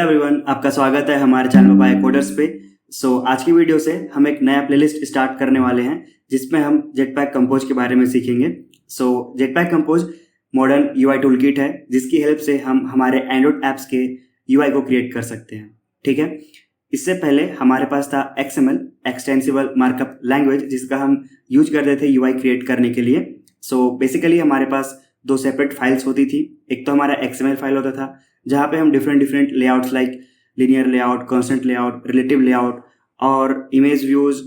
Hello everyone, आपका स्वागत है हमारे चैनल पापाया कोडर्स पे। आज की वीडियो से हम एक नया प्लेलिस्ट स्टार्ट करने वाले हैं जिसमें हम जेटपैक कंपोज के बारे में सीखेंगे। Jetpack compose modern UI tool kit है जिसकी हेल्प से हम हमारे एंड्रॉइड ऐप्स के यूआई को क्रिएट कर सकते हैं। ठीक है, इससे पहले हमारे पास था XML एक्सटेंसिबल मार्कअप लैंग्वेज जिसका हम यूज करते थे यूआई क्रिएट करने के लिए। बेसिकली हमारे पास दो सेपरेट फाइल्स होती थी। एक तो हमारा XML फाइल होता था जहाँ पे हम different layouts like linear layout, constant layout, relative layout और इमेज व्यूज,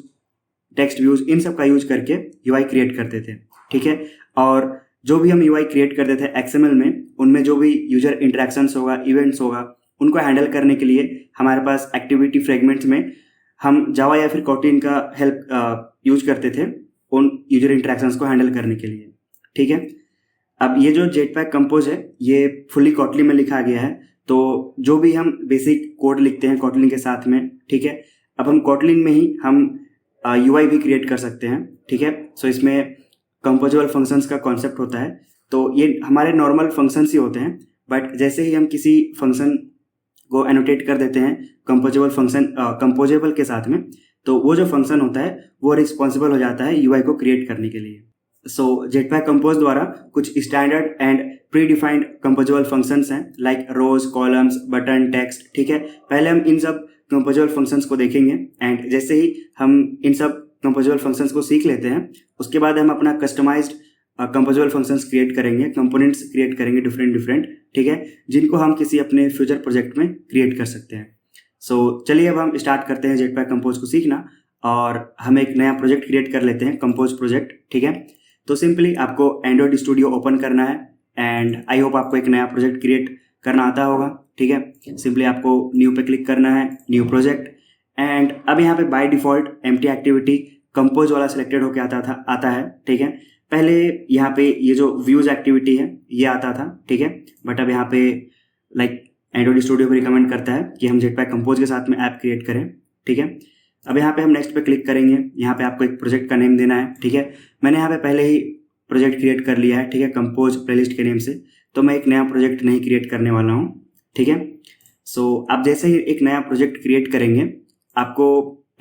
टेक्स्ट व्यूज, इन सब का यूज करके यूआई क्रिएट करते थे। ठीक है, और जो भी हम यूआई क्रिएट करते थे XML में, उनमें जो भी यूजर इंटरेक्शंस होगा, इवेंट्स होगा, उनको हैंडल करने के लिए हमारे पास एक्टिविटी फ्रेगमेंट्स में हम जावा या फिर कोटलिन का हेल्प यूज करते थे उन यूजर इंटरेक्शंस को हैंडल करने के लिए। ठीक है, अब ये जो जेटपैक कंपोज है ये फुली कोटलिन में लिखा गया है। तो जो भी हम बेसिक कोड लिखते हैं कोटलिन के साथ में, ठीक है, अब हम कोटलिन में ही हम यूआई भी क्रिएट कर सकते हैं। ठीक है, इसमें कंपोजेबल फंक्शंस का कॉन्सेप्ट होता है। तो ये हमारे नॉर्मल फंक्शंस ही होते हैं, बट जैसे ही हम किसी फंक्शन को एनोटेट कर देते हैं कंपोजेबल के साथ में, तो वो जो फंक्शन होता है वो रिस्पॉन्सिबल हो जाता है यूआई को क्रिएट करने के लिए। जेटपैक कंपोज द्वारा कुछ standard and predefined composable functions हैं like rows, columns, button, text. ठीक है, पहले हम इन सब कंपोजेबल फंक्शंस को देखेंगे एंड जैसे ही हम इन सब कंपोजेबल फंक्शंस को सीख लेते हैं उसके बाद हम अपना कस्टमाइज्ड कंपोजेबल फंक्शंस क्रिएट करेंगे, कंपोनेंट्स क्रिएट करेंगे डिफरेंट। ठीक है, जिनको हम किसी अपने फ्यूचर प्रोजेक्ट में क्रिएट कर सकते हैं। चलिए अब हम स्टार्ट करते हैं जेटपैक कंपोज को सीखना और हम एक नया प्रोजेक्ट क्रिएट कर लेते हैं, कंपोज प्रोजेक्ट। ठीक है, तो सिंपली आपको एंड्रॉइड स्टूडियो ओपन करना है एंड आई होप आपको एक नया प्रोजेक्ट क्रिएट करना आता होगा। ठीक है, सिंपली आपको न्यू पे क्लिक करना है, न्यू प्रोजेक्ट, एंड अब यहाँ पे by default empty activity compose वाला सिलेक्टेड होकर आता है। ठीक है, पहले यहाँ पे ये जो व्यूज एक्टिविटी है ये आता था। ठीक है, बट अब यहाँ पे एंड्रॉइड स्टूडियो को रिकमेंड करता है कि हम जेटपैक कंपोज के साथ में ऐप क्रिएट करें। ठीक है, अब यहाँ पे हम नेक्स्ट पे क्लिक करेंगे। यहाँ पे आपको एक प्रोजेक्ट का नेम देना है। ठीक है, मैंने यहाँ पे पहले ही प्रोजेक्ट क्रिएट कर लिया है। ठीक है, कंपोज प्लेलिस्ट के नेम से, तो मैं एक नया प्रोजेक्ट नहीं क्रिएट करने वाला हूँ। ठीक है, आप जैसे ही एक नया प्रोजेक्ट क्रिएट करेंगे आपको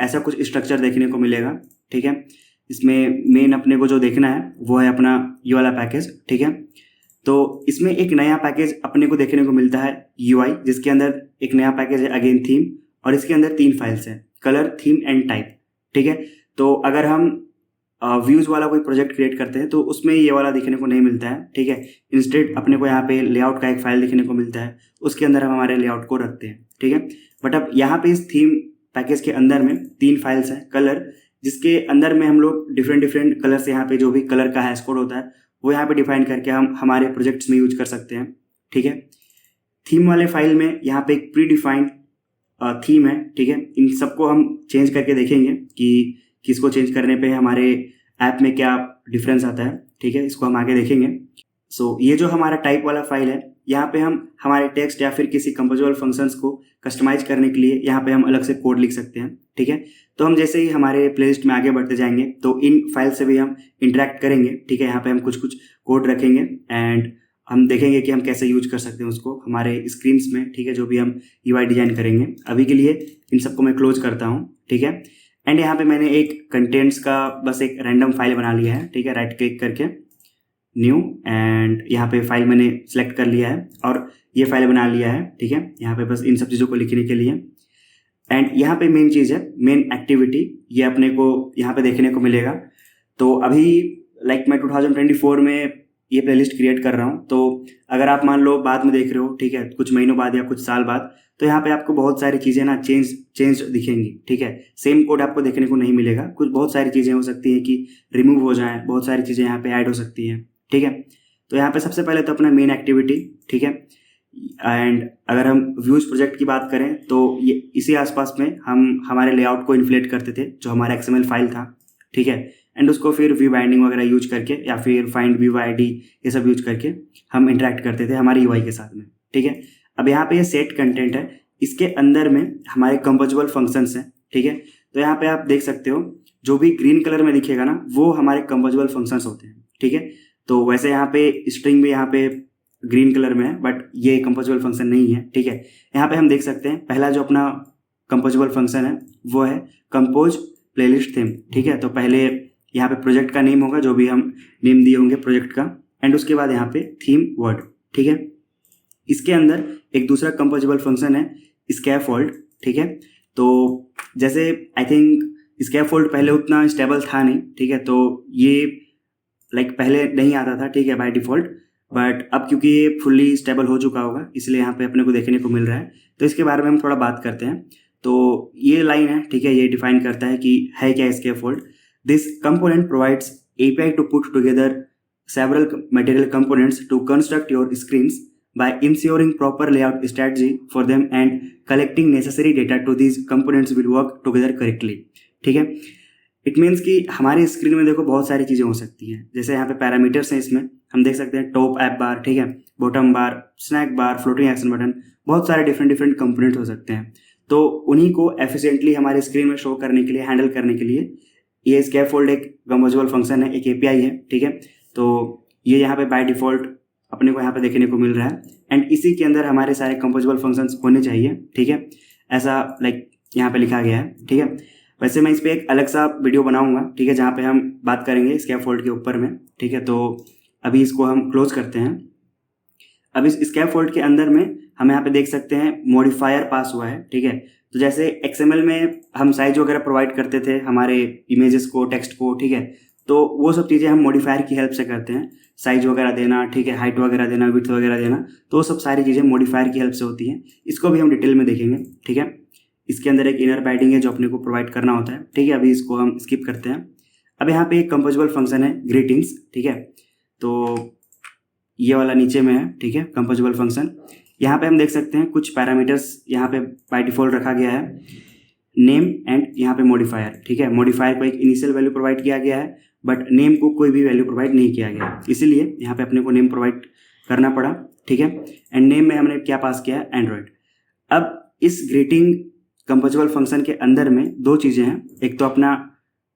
ऐसा कुछ स्ट्रक्चर देखने को मिलेगा। ठीक है, इसमें मेन अपने को जो देखना है वो है अपना ये वाला पैकेज। ठीक है, तो इसमें एक नया पैकेज अपने को देखने को मिलता है यूआई, जिसके अंदर एक नया पैकेज है अगेन थीम, और इसके अंदर 3 फाइल्स हैं, कलर, थीम एंड टाइप। ठीक है, तो अगर हम व्यूज वाला कोई प्रोजेक्ट क्रिएट करते हैं तो उसमें ये वाला देखने को नहीं मिलता है। ठीक है, इंस्टेड अपने को यहाँ पे लेआउट का एक फाइल देखने को मिलता है, उसके अंदर हम हमारे लेआउट को रखते हैं। ठीक है, बट अब यहाँ पे इस थीम पैकेज के अंदर में 3 फाइल्स हैं, कलर, जिसके अंदर में हम लोग डिफरेंट कलर से यहाँ पे जो भी कलर का हैश कोड होता है वो यहाँ पे डिफाइन करके हम हमारे प्रोजेक्ट्स में यूज कर सकते हैं। ठीक है, थीम वाले फाइल में यहाँ पे एक प्री डिफाइंड थीम है। ठीक है, इन सबको हम चेंज करके देखेंगे कि किसको चेंज करने पे हमारे ऐप में क्या डिफरेंस आता है। ठीक है, इसको हम आगे देखेंगे। ये जो हमारा टाइप वाला फाइल है, यहाँ पे हम हमारे टेक्स्ट या फिर किसी कंपोजेबल फंक्शंस को कस्टमाइज करने के लिए यहाँ पे हम अलग से कोड लिख सकते हैं। ठीक है, तो हम जैसे ही हमारे प्लेलिस्ट में आगे बढ़ते जाएंगे तो इन फाइल से भी हम इंटरेक्ट करेंगे। ठीक है, यहाँ पे हम कुछ कोड रखेंगे एंड हम देखेंगे कि हम कैसे यूज कर सकते हैं उसको हमारे स्क्रीन्स में। ठीक है, जो भी हम यूआई डिजाइन करेंगे। अभी के लिए इन सबको मैं क्लोज करता हूँ। ठीक है, एंड यहाँ पे मैंने एक कंटेंट्स का बस एक रैंडम फाइल बना लिया है। ठीक है, राइट क्लिक करके न्यू, एंड यहाँ पे फाइल मैंने सेलेक्ट कर लिया है और ये फाइल बना लिया है। ठीक है, यहाँ पे बस इन सब चीज़ों को लिखने के लिए, एंड यहाँ पे मेन चीज़ है मेन एक्टिविटी, ये अपने को यहाँ पे देखने को मिलेगा। तो अभी मैं 2024 में ये प्लेलिस्ट क्रिएट कर रहा हूँ, तो अगर आप मान लो बाद में देख रहे हो, ठीक है, कुछ महीनों बाद या कुछ साल बाद, तो यहाँ पे आपको बहुत सारी चीज़ें ना चेंज दिखेंगी। ठीक है, सेम कोड आपको देखने को नहीं मिलेगा, कुछ बहुत सारी चीज़ें हो सकती हैं कि रिमूव हो जाएं, बहुत सारी चीज़ें यहाँ पे ऐड हो सकती हैं। ठीक है, तो यहाँ पे सबसे पहले तो अपना मेन एक्टिविटी। ठीक है, एंड अगर हम व्यूज प्रोजेक्ट की बात करें तो ये इसी आसपास में हम हमारे लेआउट को इन्फ्लेट करते थे, जो हमारा XML फाइल था। ठीक है, एंड उसको फिर व्यू बाइंडिंग वगैरह यूज करके या फिर फाइंड व्यू आईडी ये सब यूज करके हम इंटरेक्ट करते थे हमारे यूआई के साथ में। ठीक है, अब यहाँ पे ये सेट कंटेंट है, इसके अंदर में हमारे कंपोजेबल फंक्शंस हैं। ठीक है, तो यहाँ पे आप देख सकते हो जो भी ग्रीन कलर में दिखेगा ना वो हमारे कंपोजेबल फंक्शंस होते हैं। ठीक है, तो वैसे यहाँ पे स्ट्रिंग भी यहाँ पे ग्रीन कलर में है, बट ये कंपोजेबल फंक्शन नहीं है, ठीक है। यहाँ पे हम देख सकते हैं पहला जो अपना कंपोजेबल फंक्शन है वो है कंपोज प्लेलिस्ट थीम, ठीक है। तो पहले यहाँ पे प्रोजेक्ट का नेम होगा, जो भी हम नेम दिए होंगे प्रोजेक्ट का, एंड उसके बाद यहाँ पे थीम वर्ड, ठीक है। इसके अंदर एक दूसरा कंपोजेबल फंक्शन है स्कैफोल्ड, ठीक है। तो जैसे आई थिंक स्कैफोल्ड पहले उतना स्टेबल था नहीं, ठीक है। तो ये पहले नहीं आता था, ठीक है, बाय डिफॉल्ट, बट अब क्योंकि ये फुल्ली स्टेबल हो चुका होगा इसलिए यहाँ पे अपने को देखने को मिल रहा है। तो इसके बारे में हम थोड़ा बात करते हैं। तो ये लाइन है, ठीक है, ये डिफाइन करता है कि है क्या scaffold. This component provides API to put together several material components to construct your screens by ensuring proper layout strategy for them and collecting necessary data to these components will work together correctly, ठीक है। It means कि हमारी screen में देखो बहुत सारी चीज़ें हो सकती हैं। जैसे यहाँ पे पैरामीटर्स हैं, इसमें हम देख सकते हैं टॉप ऐप बार, ठीक है, bottom bar, snack bar, floating action button, बहुत सारे डिफरेंट कंपोनेंट हो सकते हैं। तो उन्हीं को एफिशिएंटली हमारे स्क्रीन में शो करने के लिए, हैंडल करने के लिए ये स्कैफोल्ड एक कंपोजेबल फंक्शन है, एक एपीआई है, ठीक है। तो ये यहाँ पे बाय डिफॉल्ट अपने को यहाँ पे देखने को मिल रहा है, एंड इसी के अंदर हमारे सारे कंपोजेबल फंक्शंस होने चाहिए, ठीक है। ऐसा यहाँ पे लिखा गया है, ठीक है। वैसे मैं इस पर एक अलग सा वीडियो बनाऊंगा, ठीक है, जहाँ पे हम बात करेंगे स्कैफोल्ड के ऊपर में, ठीक है। तो अभी इसको हम क्लोज करते हैं। अब इस स्कैफोल्ड के अंदर में हम यहाँ पे देख सकते हैं मॉडिफायर पास हुआ है, ठीक है। तो जैसे एक्सएमएल में हम साइज वगैरह प्रोवाइड करते थे हमारे इमेजेस को, टेक्स्ट को, ठीक है, तो वो सब चीज़ें हम मॉडिफायर की हेल्प से करते हैं। साइज वगैरह देना, ठीक है, हाइट वगैरह देना, विड्थ वगैरह देना, तो वो सब सारी चीज़ें मॉडिफायर की हेल्प से होती हैं। इसको भी हम डिटेल में देखेंगे, ठीक है। इसके अंदर एक इनर पैडिंग है जो अपने को प्रोवाइड करना होता है, ठीक है। अभी इसको हम स्किप करते हैं। अब यहाँ पे एक कंपोजेबल फंक्शन है ग्रीटिंग्स, ठीक है। तो ये वाला नीचे में है, ठीक है, कंपोजेबल फंक्शन। यहाँ पे हम देख सकते हैं कुछ पैरामीटर्स यहाँ पे बाय डिफॉल्ट रखा गया है, नेम एंड यहाँ पे मॉडिफायर, ठीक है। मॉडिफायर को एक इनिशियल वैल्यू प्रोवाइड किया गया है, बट नेम को कोई भी वैल्यू प्रोवाइड नहीं किया गया, इसीलिए यहाँ पे अपने को नेम प्रोवाइड करना पड़ा, ठीक है। एंड नेम में हमने क्या पास किया है, एंड्रॉयड। अब इस ग्रीटिंग कंपोजेबल फंक्शन के अंदर में दो चीज़ें हैं, एक तो अपना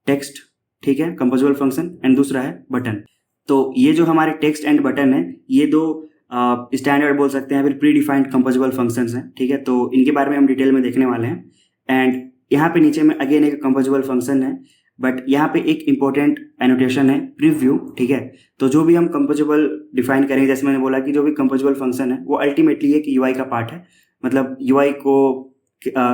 टेक्स्ट, ठीक है, कंपोजेबल फंक्शन, एंड दूसरा है बटन। तो ये जो हमारे टेक्स्ट एंड बटन है, ये दो स्टैंडर्ड बोल सकते हैं, फिर प्री डिफाइंड कंपोजेबल फंक्शंस हैं, ठीक है। तो इनके बारे में हम डिटेल में देखने वाले हैं। एंड यहाँ पे नीचे में अगेन एक कंपोजेबल फंक्शन है, बट यहाँ पे एक इंपॉर्टेंट एनोटेशन है प्रीव्यू, ठीक है। तो जो भी हम कंपोजेबल डिफाइन करेंगे, जैसे मैंने बोला कि जो भी कंपोजेबल फंक्शन है वो अल्टीमेटली एक यूआई का पार्ट है, मतलब यूआई को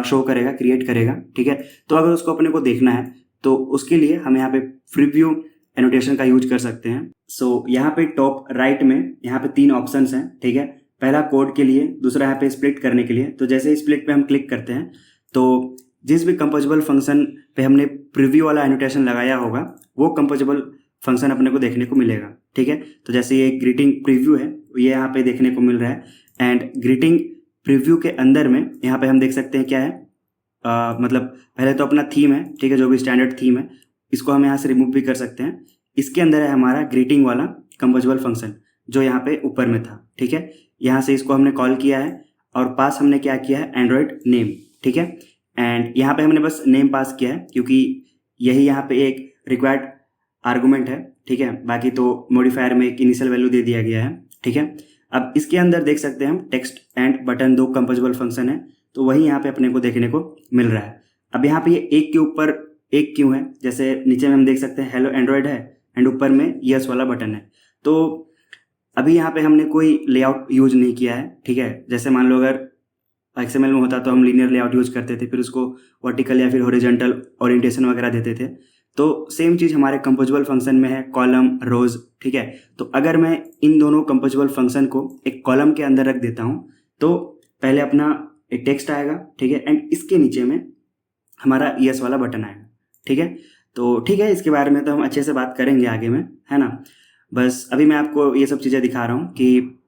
शो करेगा, क्रिएट करेगा, ठीक है। तो अगर उसको अपने को देखना है तो उसके लिए हम यहाँ पे प्रीव्यू एनोटेशन का यूज कर सकते हैं। सो यहाँ पे टॉप राइट में यहाँ पे 3 ऑप्शंस हैं, ठीक है। पहला कोड के लिए, दूसरा यहाँ पे स्प्लिट करने के लिए। तो जैसे स्प्लिट पे हम क्लिक करते हैं तो जिस भी कंपोजेबल फंक्शन पे हमने प्रीव्यू वाला एनोटेशन लगाया होगा वो कंपोजेबल फंक्शन अपने को देखने को मिलेगा, ठीक है। तो जैसे ये ग्रीटिंग प्रीव्यू है, ये यहाँ पे देखने को मिल रहा है, एंड ग्रीटिंग प्रीव्यू के अंदर में यहाँ पे हम देख सकते हैं क्या है, मतलब पहले तो अपना थीम है, ठीक है, जो भी स्टैंडर्ड थीम है, इसको हम यहाँ से रिमूव भी कर सकते हैं। इसके अंदर है हमारा ग्रीटिंग वाला कंपोजेबल फंक्शन जो यहाँ पे ऊपर में था, ठीक है। यहाँ से इसको हमने कॉल किया है और पास हमने क्या किया है, एंड्रॉयड नेम, ठीक है। एंड यहाँ पे हमने बस नेम पास किया है क्योंकि यही यहाँ पे एक रिक्वायर्ड आर्गुमेंट है, ठीक है। बाकी तो मॉडिफायर में एक इनिशियल वैल्यू दे दिया गया है, ठीक है। अब इसके अंदर देख सकते हैं हम text and button 2 composable function है, तो वही यहाँ पे अपने को देखने को मिल रहा है। अब यहाँ पे ये एक के ऊपर एक क्यों है, जैसे नीचे में हम देख सकते हैं हेलो एंड्रॉयड है एंड ऊपर में यस वाला बटन है। तो अभी यहाँ पे हमने कोई लेआउट यूज नहीं किया है, ठीक है। जैसे मान लो अगर एक्सएमएल में होता तो हम लीनियर लेआउट यूज करते थे, फिर उसको वर्टिकल या फिर हॉरिजॉन्टल ओरिएंटेशन वगैरह देते थे। तो सेम चीज़ हमारे कंपोजेबल फंक्शन में है, कॉलम, रोज, ठीक है। तो अगर मैं इन दोनों कंपोजेबल फंक्शन को एक कॉलम के अंदर रख देता हूँ तो पहले अपना एक टेक्स्ट आएगा, ठीक है, एंड इसके नीचे में हमारा यस वाला बटन आएगा, ठीक है। तो ठीक है, इसके बारे में तो हम अच्छे से बात करेंगे आगे में, है ना। बस अभी मैं आपको ये सब चीज़ें दिखा रहा हूँ कि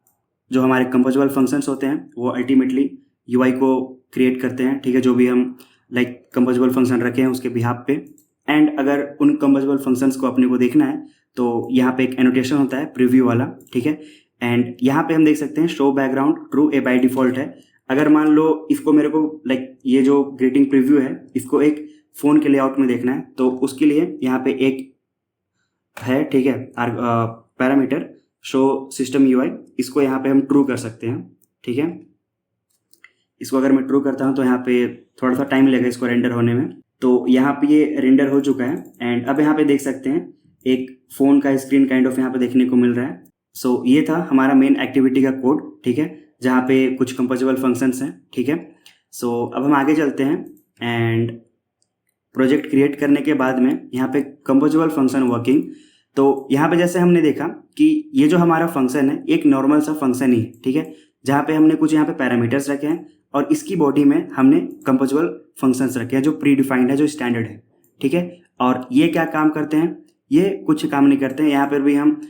जो हमारे कंपोजेबल फंक्शंस होते हैं वो अल्टीमेटली यूआई को क्रिएट करते हैं, ठीक है, जो भी हम कंपोजेबल फंक्शन रखे हैं उसके बिहाफ पे। एंड अगर उन कंपोजेबल फंक्शंस को अपने को देखना है तो यहाँ पे एक एनोटेशन होता है प्रीव्यू वाला, ठीक है। एंड यहाँ पे हम देख सकते हैं show background true A by default है। अगर मान लो इसको मेरे को ये जो ग्रीटिंग प्रीव्यू है इसको एक फ़ोन के लेआउट में देखना है तो उसके लिए यहाँ पे एक है, ठीक है, पैरामीटर शो सिस्टम यूआई, इसको यहाँ पे हम ट्रू कर सकते हैं। ठीक है, इसको अगर मैं ट्रू करता हूँ तो यहाँ पे थोड़ा सा टाइम लगेगा इसको रेंडर होने में। तो यहाँ पे ये रेंडर हो चुका है एंड अब यहाँ पे देख सकते हैं एक फ़ोन का स्क्रीन काइंड ऑफ यहाँ पे देखने को मिल रहा है। सो ये था हमारा मेन एक्टिविटी का कोड। ठीक है, जहाँ पे कुछ कंपोजेबल फंक्शंस हैं। ठीक है, सो अब हम आगे चलते हैं एंड प्रोजेक्ट क्रिएट करने के बाद में यहाँ पे कंपोजेबल फंक्शन वर्किंग। तो यहाँ पे जैसे हमने देखा कि ये जो हमारा फंक्शन है एक नॉर्मल सा फंक्शन ही है। ठीक है, जहाँ पे हमने कुछ यहाँ पे पैरामीटर्स रखे हैं और इसकी बॉडी में हमने कंपोजेबल फंक्शंस रखे हैं जो प्री डिफाइंड है, जो स्टैंडर्ड है। ठीक है, और ये क्या काम करते हैं, ये कुछ काम नहीं करते हैं। यहाँ पर भी हम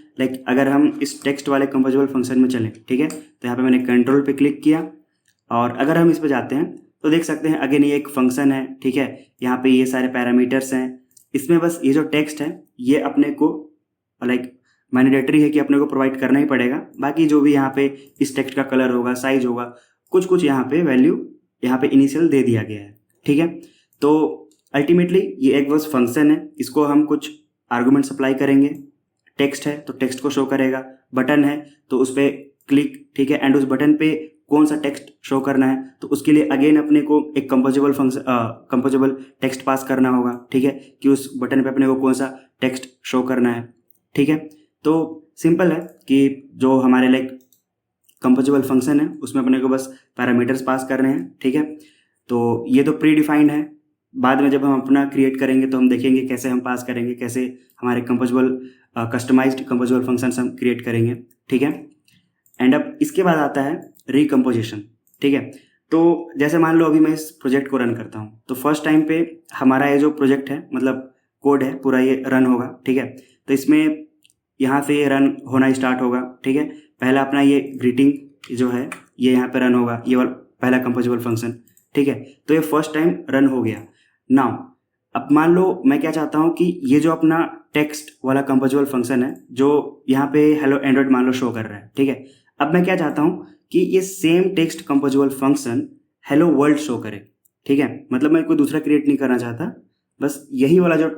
अगर हम इस टेक्स्ट वाले कंपोजेबल फंक्शन में चलें, ठीक है, तो यहाँ पे मैंने कंट्रोल पे क्लिक किया और अगर हम इस पे जाते हैं तो देख सकते हैं अगेन ये एक फंक्शन है। ठीक है, यहाँ पे ये सारे पैरामीटर्स हैं। इसमें बस ये जो टेक्स्ट है ये अपने को मैंडेटरी है कि अपने को प्रोवाइड करना ही पड़ेगा। बाकी जो भी यहाँ पे इस टेक्स्ट का कलर होगा, साइज होगा, कुछ यहाँ पे वैल्यू यहाँ पे इनिशियल दे दिया गया है। ठीक है, तो अल्टीमेटली ये एक बस फंक्शन है, इसको हम कुछ आर्गूमेंट अप्लाई करेंगे। टेक्स्ट है तो टेक्स्ट को शो करेगा, बटन है तो उस पर क्लिक, ठीक है, एंड उस बटन पे कौन सा टेक्स्ट शो करना है तो उसके लिए अगेन अपने को एक कंपोजेबल टेक्स्ट पास करना होगा। ठीक है, कि उस बटन पे अपने को कौन सा टेक्स्ट शो करना है। ठीक है, तो सिंपल है कि जो हमारे कंपोजेबल फंक्शन है उसमें अपने को बस पैरामीटर्स पास करने हैं। ठीक है, तो ये तो प्री डिफाइंड है, बाद में जब हम अपना क्रिएट करेंगे तो हम देखेंगे कैसे हम पास करेंगे, कैसे हमारे कंपोजेबल कस्टमाइज्ड कंपोजेबल फंक्शंस हम क्रिएट करेंगे। ठीक है, एंड अब इसके बाद आता है रिकम्पोजिशन। ठीक है, तो जैसे मान लो अभी मैं इस प्रोजेक्ट को रन करता हूँ तो फर्स्ट टाइम पे हमारा ये जो प्रोजेक्ट है मतलब कोड है पूरा ये रन होगा। ठीक है, तो इसमें यहाँ से ये रन होना स्टार्ट होगा। ठीक है, पहला अपना ये ग्रीटिंग जो है ये यहाँ पे रन होगा, ये वाला पहला कंपोजेबल फंक्शन। ठीक है, तो ये फर्स्ट टाइम रन हो गया। नाउ अब मान लो मैं क्या चाहता हूँ कि ये जो अपना टेक्स्ट वाला कंपोजेबल फंक्शन है जो यहाँ पे हेलो एंड्रॉइड मान लो शो कर रहा है। ठीक है, अब मैं क्या चाहता हूँ कि ये same text composable function hello world show करे। ठीक है, मतलब मैं कोई दूसरा क्रिएट नहीं करना चाहता, बस यही वाला जो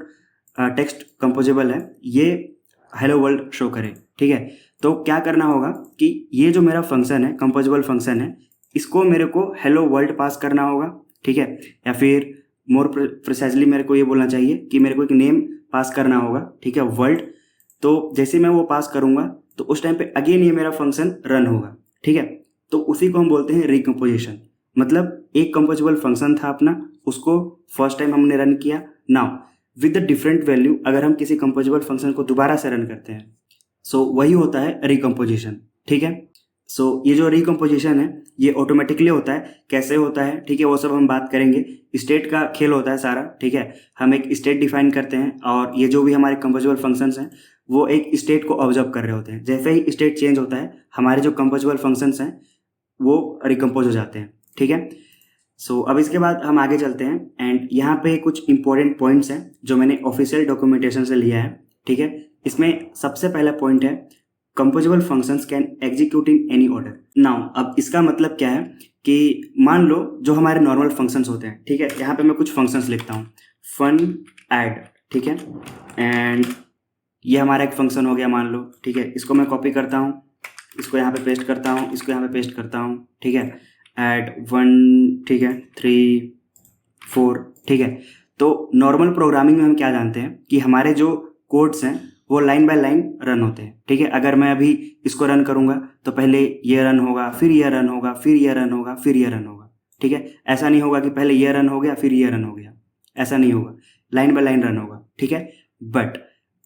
टेक्स्ट कंपोजेबल है ये हेलो वर्ल्ड शो करे। ठीक है, तो क्या करना होगा कि ये जो मेरा फंक्शन है कंपोजेबल फंक्शन है इसको मेरे को हेलो वर्ल्ड पास करना होगा। ठीक है, या फिर मोर प्रिसाइजली मेरे को ये बोलना चाहिए कि मेरे को एक नेम पास करना होगा। ठीक है, वर्ल्ड। तो जैसे मैं वो पास करूंगा तो उस टाइम पे अगेन ये मेरा फंक्शन रन होगा। ठीक है, तो उसी को हम बोलते हैं रिकम्पोजिशन। मतलब एक कंपोजेबल फंक्शन था अपना, उसको फर्स्ट टाइम हमने रन किया। Now with the different value अगर हम किसी कंपोजेबल फंक्शन को दोबारा से रन करते हैं सो वही होता है रिकम्पोजिशन। ठीक है, सो ये जो रिकम्पोजिशन है ये ऑटोमेटिकली होता है। कैसे होता है, ठीक है, वो सब हम बात करेंगे। स्टेट का खेल होता है सारा। ठीक है, हम एक स्टेट डिफाइन करते हैं और ये जो भी हमारे कंपोजेबल फंक्शंस हैं वो एक स्टेट को ऑब्जर्व कर रहे होते हैं। जैसे ही स्टेट चेंज होता है हमारे जो कंपोजेबल फंक्शंस हैं वो रिकम्पोज हो जाते हैं। ठीक है, सो अब इसके बाद हम आगे चलते हैं एंड यहाँ पे कुछ इंपॉर्टेंट पॉइंट्स हैं जो मैंने ऑफिशियल डॉक्यूमेंटेशन से लिया है। ठीक है, इसमें सबसे पहला पॉइंट है composable functions can execute in any order. Now अब इसका मतलब क्या है कि मान लो जो हमारे नॉर्मल फंक्शंस होते हैं। ठीक है, यहाँ पे मैं कुछ फंक्शंस लिखता हूँ, फन ऐड। ठीक है, एंड ये हमारा एक फंक्शन हो गया मान लो। ठीक है, इसको मैं कॉपी करता हूँ, इसको यहाँ पे पेस्ट करता हूँ, इसको यहाँ पे पेस्ट करता हूँ। ठीक है, ऐड 1, ठीक है, 3, 4। ठीक है, तो नॉर्मल प्रोग्रामिंग में हम क्या जानते हैं कि हमारे जो कोड्स हैं वो लाइन बाय लाइन रन होते हैं। ठीक है, अगर मैं अभी इसको रन करूंगा तो पहले ये रन होगा, फिर ये रन होगा, फिर ये रन होगा, फिर ये रन होगा। ठीक है, ऐसा नहीं होगा कि पहले ये रन हो गया फिर ये रन हो गया, ऐसा नहीं होगा, लाइन बाय लाइन रन होगा। ठीक है, बट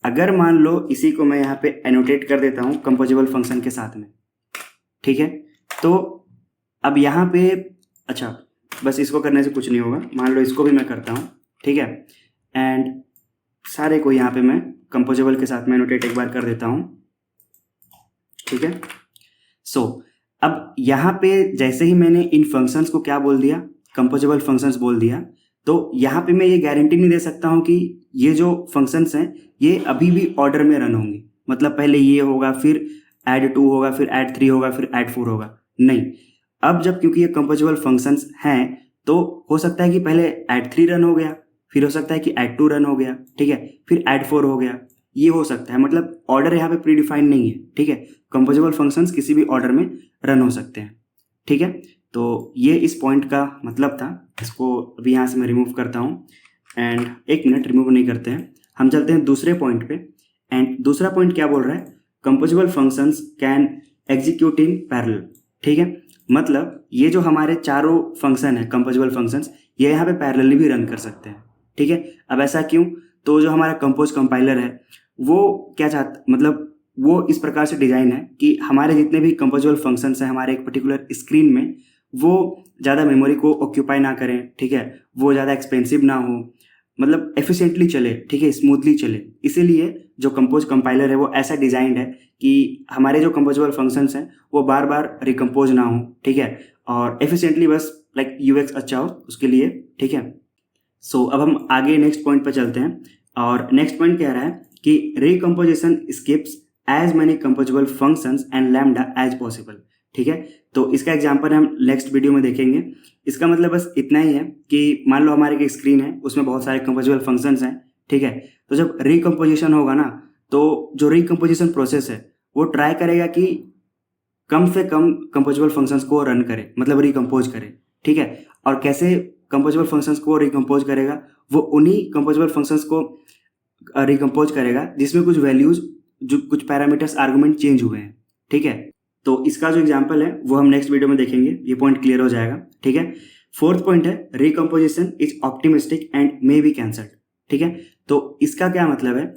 अगर मान लो इसी को मैं यहाँ पे एनोटेट कर देता हूँ कंपोजेबल फंक्शन के साथ में। ठीक है, तो अब यहाँ पे अच्छा बस इसको करने से कुछ नहीं होगा, मान लो इसको भी मैं करता हूँ। ठीक है, एंड सारे को यहाँ पे मैं कंपोजेबल के साथ में एनोटेट एक बार कर देता हूँ। ठीक है, सो अब यहाँ पे जैसे ही मैंने इन फंक्शंस को क्या बोल दिया, कंपोजेबल फंक्शंस बोल दिया, तो यहाँ पे मैं ये गारंटी नहीं दे सकता हूँ कि ये जो फंक्शंस हैं ये अभी भी ऑर्डर में रन होंगे। मतलब पहले ये होगा, फिर ऐड 2 होगा, फिर ऐड 3 होगा, फिर ऐड 4 होगा, नहीं। अब जब क्योंकि ये कंपोजेबल फंक्शंस हैं तो हो सकता है कि पहले ऐड 3 रन हो गया, फिर हो सकता है कि ऐड 2 रन हो गया। ठीक है, फिर ऐड 4 हो गया, ये हो सकता है, मतलब ऑर्डर यहाँ पे प्री डिफाइंड नहीं है, ठीक है। कंपोजेबल फंक्शंस किसी भी ऑर्डर में रन हो सकते हैं, ठीक है। तो ये इस पॉइंट का मतलब था। इसको अभी यहाँ से मैं रिमूव करता हूँ एंड एक मिनट, रिमूव नहीं करते हैं, हम चलते हैं दूसरे पॉइंट पे। एंड दूसरा पॉइंट क्या बोल रहा है, composable functions can execute in parallel, ठीक है। मतलब ये जो हमारे चारों फंक्शन है कंपोजेबल फंक्शंस, ये यहाँ पे पैरेलली भी रन कर सकते हैं, ठीक है। अब ऐसा क्यों, तो जो हमारा कंपोज कंपाइलर है वो क्या चाहता, मतलब वो इस प्रकार से डिजाइन है कि हमारे जितने भी कंपोजेबल फंक्शंस हैं हमारे एक पर्टिकुलर स्क्रीन में, वो ज़्यादा मेमोरी को ऑक्यूपाई ना करें, ठीक है, वो ज़्यादा एक्सपेंसिव ना हो, मतलब एफिशिएंटली चले, ठीक है, स्मूथली चले। इसीलिए जो कंपोज कंपाइलर है वो ऐसा डिजाइंड है कि हमारे जो कंपोजेबल फंक्शंस हैं वो बार बार रिकम्पोज ना हो, ठीक है, और एफिशिएंटली बस लाइक यूएक्स अच्छा हो उसके लिए, ठीक है। सो अब हम आगे नेक्स्ट पॉइंट पर चलते हैं, और नेक्स्ट पॉइंट कह रहा है कि recomposition skips as many composable functions and lambda as possible, ठीक है। तो इसका एग्जांपल हम नेक्स्ट वीडियो में देखेंगे। इसका मतलब बस इतना ही है कि मान लो हमारे एक स्क्रीन है, उसमें बहुत सारे कंपोजेबल फंक्शंस हैं, ठीक है। तो जब रिकम्पोजिशन होगा ना, तो जो रिकम्पोजिशन प्रोसेस है वो ट्राई करेगा कि कम से कम कंपोजेबल फंक्शंस को रन करे, मतलब रिकम्पोज करे, ठीक है। और कैसे कंपोजेबल फंक्शंस को रिकम्पोज करेगा, वो उन्हीं कंपोजेबल फंक्शंस को रिकम्पोज करेगा जिसमें कुछ वैल्यूज, जो कुछ पैरामीटर्स आर्गुमेंट चेंज हुए हैं, ठीक है। तो इसका जो एग्जांपल है वो हम नेक्स्ट वीडियो में देखेंगे, ये पॉइंट क्लियर हो जाएगा, ठीक है। फोर्थ पॉइंट है recomposition is optimistic and may be cancelled, ठीक है। तो इसका क्या मतलब है,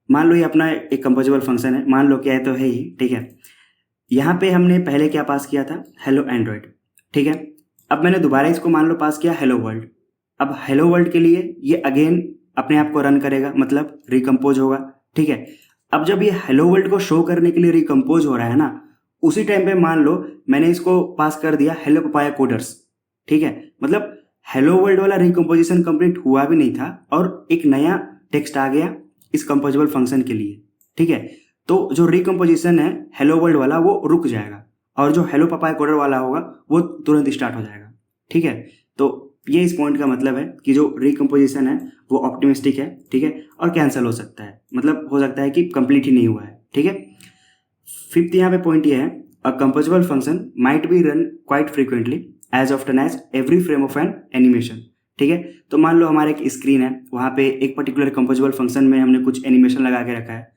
मान लो ये अपना एक कंपोजेबल फंक्शन है, मान लो क्या है तो है ही, ठीक है। यहाँ पे हमने पहले क्या पास किया था, हेलो एंड्रॉयड, ठीक है। अब मैंने दोबारा इसको मान लो पास किया हेलो वर्ल्ड। अब हेलो वर्ल्ड के लिए ये अगेन अपने आप को रन करेगा, मतलब रिकम्पोज होगा, ठीक है। अब जब ये हेलो वर्ल्ड को शो करने के लिए रिकम्पोज हो रहा है ना, उसी टाइम पे मान लो मैंने इसको पास कर दिया हेलो पपाया कोडर्स, ठीक है। मतलब हेलो वर्ल्ड वाला रिकम्पोजिशन कंप्लीट हुआ भी नहीं था और एक नया टेक्स्ट आ गया इस कंपोजेबल फंक्शन के लिए, ठीक है। तो जो रिकम्पोजिशन है हेलो वर्ल्ड वाला वो रुक जाएगा, और जो हेलो पपाया कोडर वाला होगा वो तुरंत स्टार्ट हो जाएगा, ठीक है। तो ये इस पॉइंट का मतलब है कि जो रिकम्पोजिशन है वो ऑप्टिमिस्टिक है, ठीक है, और कैंसिल हो सकता है, मतलब हो सकता है कि कंप्लीट ही नहीं हुआ है, ठीक है। फिफ्थ यहाँ पे पॉइंट ये है, a composable function might be run quite frequently as often as every frame of an animation, ठीक है। तो मान लो हमारे एक स्क्रीन है, वहाँ पे एक पर्टिकुलर कंपोजेबल फंक्शन में हमने कुछ एनिमेशन लगा के रखा है,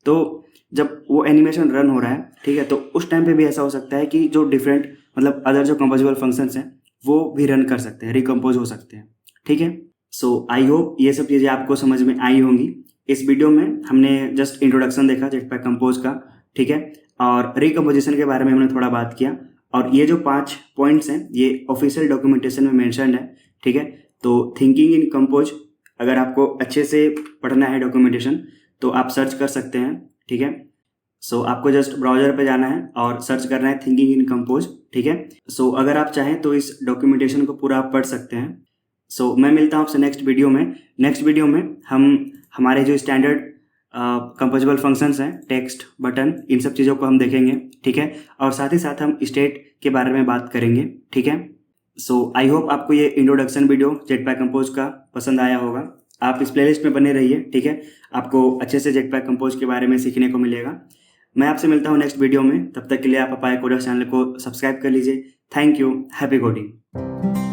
तो जब वो एनिमेशन रन हो रहा है, ठीक है, तो उस टाइम पे भी ऐसा हो सकता है कि जो डिफरेंट, मतलब अदर जो कंपोजेबल फंक्शंस हैं वो भी रन कर सकते हैं, रिकम्पोज हो सकते हैं, ठीक है। सो आई होप ये सब चीज़ें आपको समझ में आई होंगी। इस वीडियो में हमने जस्ट इंट्रोडक्शन देखा जेटपैक कंपोज का, ठीक है, और रिकम्पोजिशन के बारे में हमने थोड़ा बात किया, और ये जो 5 पॉइंट्स हैं ये ऑफिशियल डॉक्यूमेंटेशन में मेंशन्ड है, ठीक है। तो थिंकिंग इन कंपोज, अगर आपको अच्छे से पढ़ना है डॉक्यूमेंटेशन तो आप सर्च कर सकते हैं, ठीक है। सो आपको जस्ट ब्राउजर पे जाना है और सर्च करना है थिंकिंग इन कंपोज, ठीक है। सो अगर आप चाहें तो इस डॉक्यूमेंटेशन को पूरा आप पढ़ सकते हैं। सो मैं मिलता हूँ आपसे नेक्स्ट वीडियो में। नेक्स्ट वीडियो में हम हमारे जो स्टैंडर्ड कंपोजेबल फंक्शंस हैं, टेक्स्ट, बटन, इन सब चीज़ों को हम देखेंगे, ठीक है, और साथ ही साथ हम स्टेट के बारे में बात करेंगे, ठीक है। सो आई होप आपको ये इंट्रोडक्शन वीडियो जेटपैक कंपोज का पसंद आया होगा। आप इस प्लेलिस्ट में बने रहिए, ठीक है, आपको अच्छे से जेटपैक कंपोज के बारे में सीखने को मिलेगा। मैं आपसे मिलता हूँ नेक्स्ट वीडियो में, तब तक के लिए आप पपाया कोडर्स चैनल को सब्सक्राइब कर लीजिए। Thank you, happy coding.